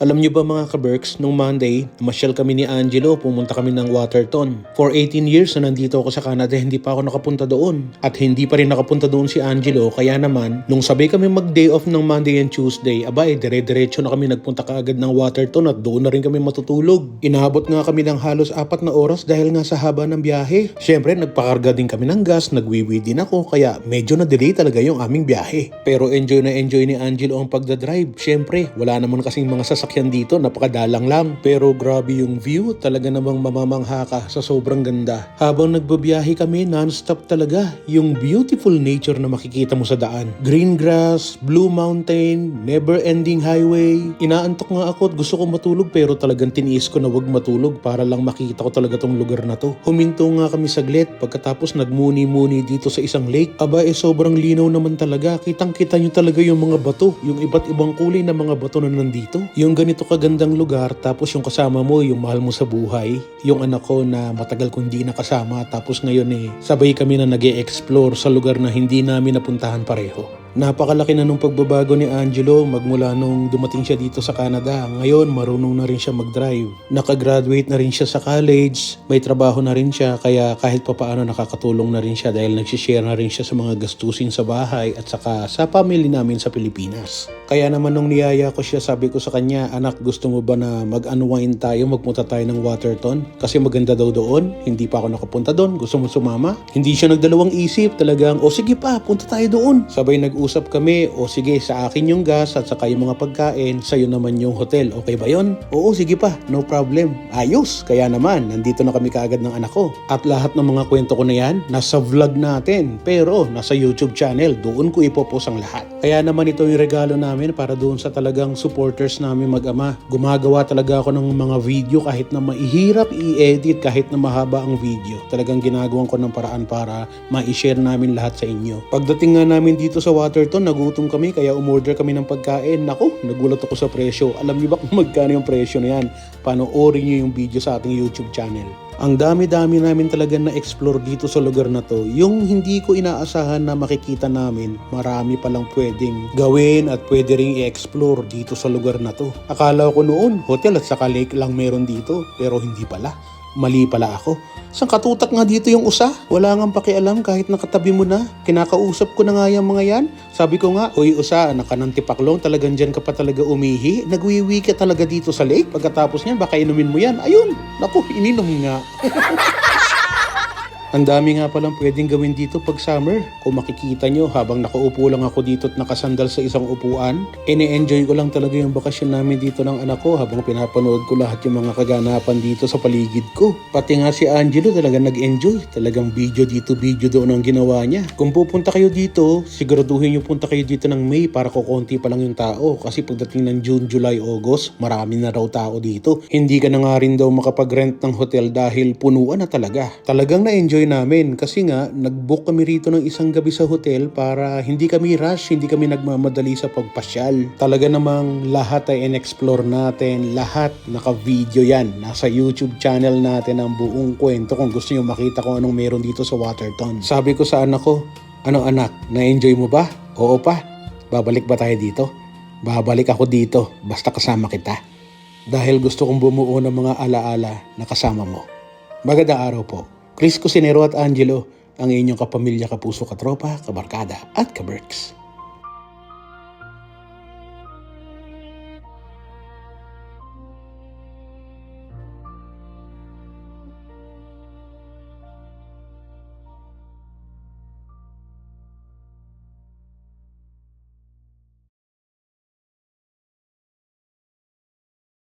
Alam niyo ba mga ka-Berks, nung Monday, masyal kami ni Angelo, pumunta kami ng Waterton. For 18 years na nandito ako sa Canada, hindi pa ako nakapunta doon. At hindi pa rin nakapunta doon si Angelo, kaya naman, nung sabay kami mag-day off ng Monday and Tuesday, abay, dire-diretso na kami nagpunta kaagad ng Waterton at doon na rin kami matutulog. Inabot nga kami ng halos 4 na oras dahil nga sa haba ng biyahe. Siyempre, nagpakarga din kami ng gas, nagwiwi din ako, kaya medyo na-delay talaga yung aming biyahe. Pero enjoy na enjoy ni Angelo ang pagdadrive. Siyempre, wala naman kasing mga sasakyan dito, napakadalang lang. Pero grabe yung view, talaga namang mamamangha ka sa sobrang ganda. Habang nagbabiyahe kami, non-stop talaga yung beautiful nature na makikita mo sa daan. Green grass, blue mountain, never-ending highway. Inaantok nga ako at gusto ko matulog pero talagang tiniis ko na wag matulog para lang makita ko talaga tong lugar na to. Huminto nga kami saglit pagkatapos nagmuni-muni dito sa isang lake. Aba sobrang linaw naman talaga. Kitang-kita nyo talaga yung mga bato, yung iba't ibang kulay na mga bato na nandito. Yung ganito kagandang lugar tapos yung kasama mo, yung mahal mo sa buhay, yung anak ko na matagal kong hindi nakasama tapos ngayon sabay kami na nag-e-explore sa lugar na hindi namin napuntahan pareho. Napakalaki na nung pagbabago ni Angelo magmula nung dumating siya dito sa Canada. Ngayon, marunong na rin siya mag-drive. Nakagraduate na rin siya sa college, may trabaho na rin siya, kaya kahit papaano nakakatulong na rin siya dahil nagsishare na rin siya sa mga gastusin sa bahay at saka sa family namin sa Pilipinas. Kaya naman nung niyaya ko siya, sabi ko sa kanya, anak, gusto mo ba na mag-unwind tayo, magpunta tayo ng Waterton? Kasi maganda daw doon, hindi pa ako nakapunta doon, gusto mo sumama? Hindi siya nagdalawang isip, talagang, o sige pa, punta tayo doon. Sabay nag-usap kami, o sige, sa akin yung gas at saka yung mga pagkain, sa'yo naman yung hotel, okay ba yon? Oo, sige pa, no problem. Ayos, kaya naman, nandito na kami kaagad ng anak ko. At lahat ng mga kwento ko na yan, nasa vlog natin, pero nasa YouTube channel, doon ko ipopost ang lahat. Kaya naman ito yung regalo namin para doon sa talagang supporters namin mag-ama. Gumagawa talaga ako ng mga video kahit na maihirap i-edit, kahit na mahaba ang video. Talagang ginagawan ko ng paraan para ma-share namin lahat sa inyo. Pagdating nga namin dito sa Waterton, nagutom kami kaya umorder kami ng pagkain. Naku, nagulat ako sa presyo. Alam niyo ba kung magkano yung presyo na yan? Panoorin niyo yung video sa ating YouTube channel. Ang dami-dami namin talaga na-explore dito sa lugar na to. Yung hindi ko inaasahan na makikita namin, marami palang pwedeng gawin at pwede ring i-explore dito sa lugar na to. Akala ko noon, hotel at saka lake lang meron dito, pero hindi pala. Mali pala ako. Sang katutak nga dito yung usa. Wala nga pakialam kahit nakatabi mo na. Kinakausap ko na nga yung mga yan. Sabi ko nga, uy usa, anak ka ng tipaklong, talagang dyan ka pa talaga umihi. Nagwiwi ka talaga dito sa lake. Pagkatapos niyan, baka inumin mo yan. Ayun, naku, ininom nga. Ang dami nga palang pwedeng gawin dito pag summer. Kung makikita nyo, habang nakaupo lang ako dito at nakasandal sa isang upuan, ine-enjoy ko lang talaga yung bakasyon namin dito ng anak ko habang pinapanood ko lahat yung mga kaganapan dito sa paligid ko. Pati nga si Angelo talagang nag-enjoy. Talagang video dito, video doon ang ginawa niya. Kung pupunta kayo dito, siguraduhin yung punta kayo dito ng May para kukunti pa lang yung tao. Kasi pagdating ng June, July, August, marami na raw tao dito. Hindi ka na nga rin daw makapag-rent ng hotel dahil punuan na talaga. Talagang na-enjoy namin kasi nga nag-book kami rito ng isang gabi sa hotel para hindi kami rush, hindi kami nagmamadali sa pagpasyal. Talaga namang lahat ay in-explore natin, lahat naka-video yan. Nasa YouTube channel natin ang buong kwento kung gusto nyo makita kung anong meron dito sa Waterton. Sabi ko sa anak ko, ano anak, na-enjoy mo ba? Oo pa. Babalik ba tayo dito? Babalik ako dito, basta kasama kita. Dahil gusto kong bumuo ng mga alaala na kasama mo. Magandang araw po. Chris Cusinero at Angelo, ang inyong kapamilya, kapuso, katropa, kabarkada at kaberks.